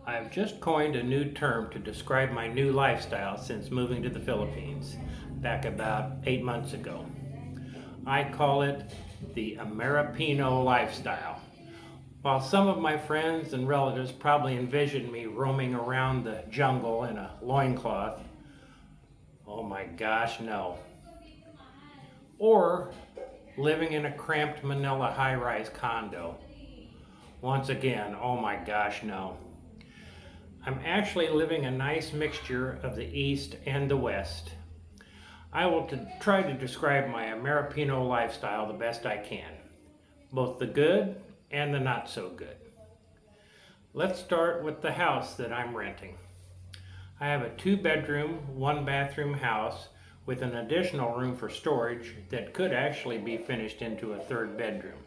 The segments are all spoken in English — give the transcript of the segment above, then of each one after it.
I've just coined a new term to describe my new lifestyle since moving to the Philippines back about 8 months ago. I call it the Ameripino lifestyle. While some of my friends and relatives probably envision me roaming around the jungle in a loincloth, oh my gosh, no. Or living in a cramped Manila high-rise condo. Once again, oh my gosh, no. I'm actually living a nice mixture of the East and the West. I will try to describe my Ameripino lifestyle the best I can, both the good and the not so good. Let's start with the house that I'm renting. I have a 2-bedroom, 1-bathroom house with an additional room for storage that could actually be finished into a 3rd bedroom.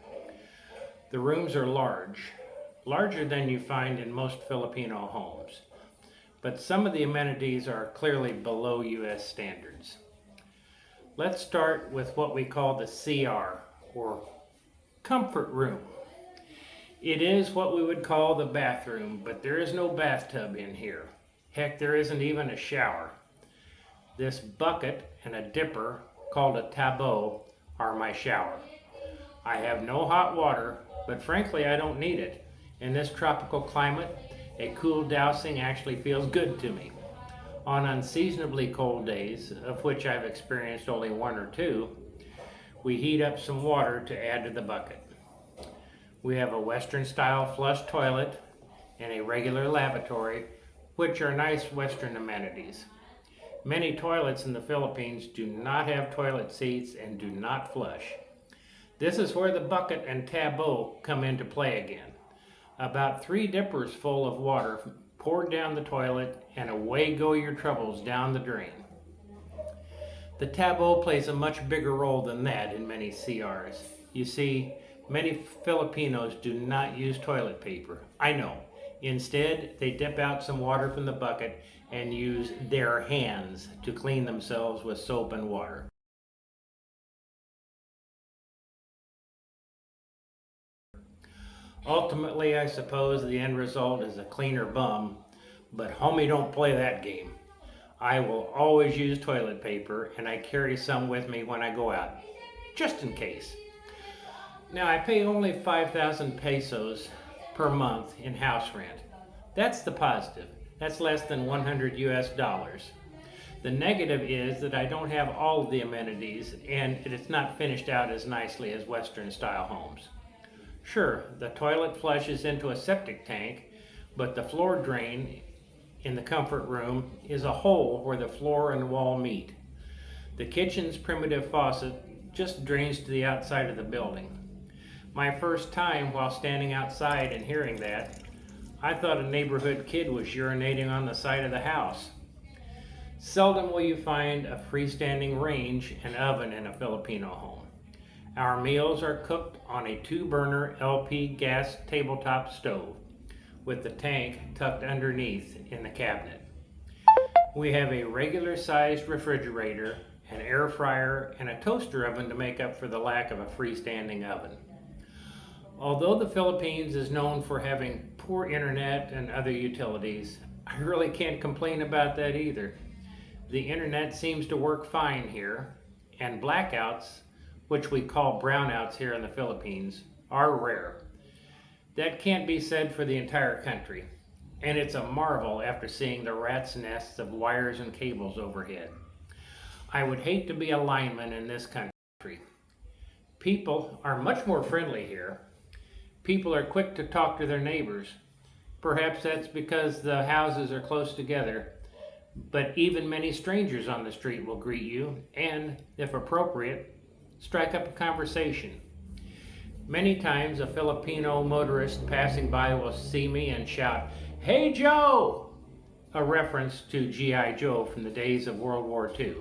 The rooms are larger than you find in most Filipino homes, but some of the amenities are clearly below U.S. standards. Let's start with what we call the CR, or comfort room. It is what we would call the bathroom, but there is no bathtub in here. Heck, there isn't even a shower. This bucket and a dipper, called a tabot, are my shower. I have no hot water, but frankly I don't need it. In this tropical climate, a cool dousing actually feels good to me. On unseasonably cold days, of which I've experienced only 1 or 2, we heat up some water to add to the bucket. We have a Western-style flush toilet and a regular lavatory, which are nice Western amenities. Many toilets in the Philippines do not have toilet seats and do not flush. This is where the bucket and tabot come into play again. About 3 dippers full of water poured down the toilet, and away go your troubles down the drain. The tabot plays a much bigger role than that in many CRs. You see, many Filipinos do not use toilet paper. I know. Instead, they dip out some water from the bucket and use their hands to clean themselves with soap and water. Ultimately, I suppose the end result is a cleaner bum, but homie, don't play that game. I will always use toilet paper, and I carry some with me when I go out, just in case. Now, I pay only 5,000 pesos per month in house rent. That's the positive. That's less than 100 US dollars. The negative is that I don't have all of the amenities, and it's not finished out as nicely as Western-style homes. Sure, the toilet flushes into a septic tank, but the floor drain in the comfort room is a hole where the floor and wall meet. The kitchen's primitive faucet just drains to the outside of the building. My first time while standing outside and hearing that, I thought a neighborhood kid was urinating on the side of the house. Seldom will you find a freestanding range and oven in a Filipino home. Our meals are cooked on a 2-burner LP gas tabletop stove with the tank tucked underneath in the cabinet. We have a regular-sized refrigerator, an air fryer, and a toaster oven to make up for the lack of a freestanding oven. Although the Philippines is known for having poor internet and other utilities, I really can't complain about that either. The internet seems to work fine here, and blackouts, which we call brownouts here in the Philippines, are rare. That can't be said for the entire country, and it's a marvel after seeing the rat's nests of wires and cables overhead. I would hate to be a lineman in this country. People are much more friendly here. People are quick to talk to their neighbors. Perhaps that's because the houses are close together, but even many strangers on the street will greet you and, if appropriate, strike up a conversation. Many times a Filipino motorist passing by will see me and shout, "Hey Joe!" a reference to G.I. Joe from the days of World War II.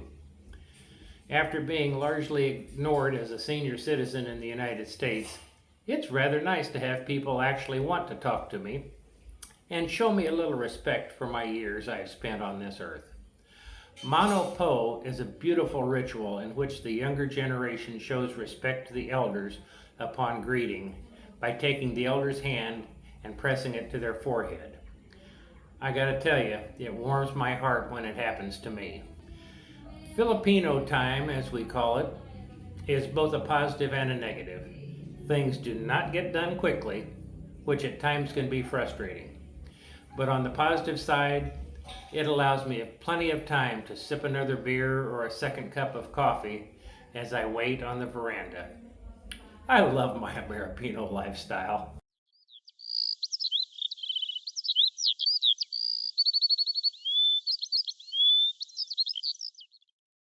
After being largely ignored as a senior citizen in the United States, it's rather nice to have people actually want to talk to me and show me a little respect for my years I've spent on this earth. Mano po is a beautiful ritual in which the younger generation shows respect to the elders upon greeting by taking the elder's hand and pressing it to their forehead. I gotta tell you, it warms my heart when it happens to me. Filipino time, as we call it, is both a positive and a negative. Things do not get done quickly, which at times can be frustrating. But on the positive side, it allows me plenty of time to sip another beer or a second cup of coffee as I wait on the veranda. I love my Ameripino lifestyle.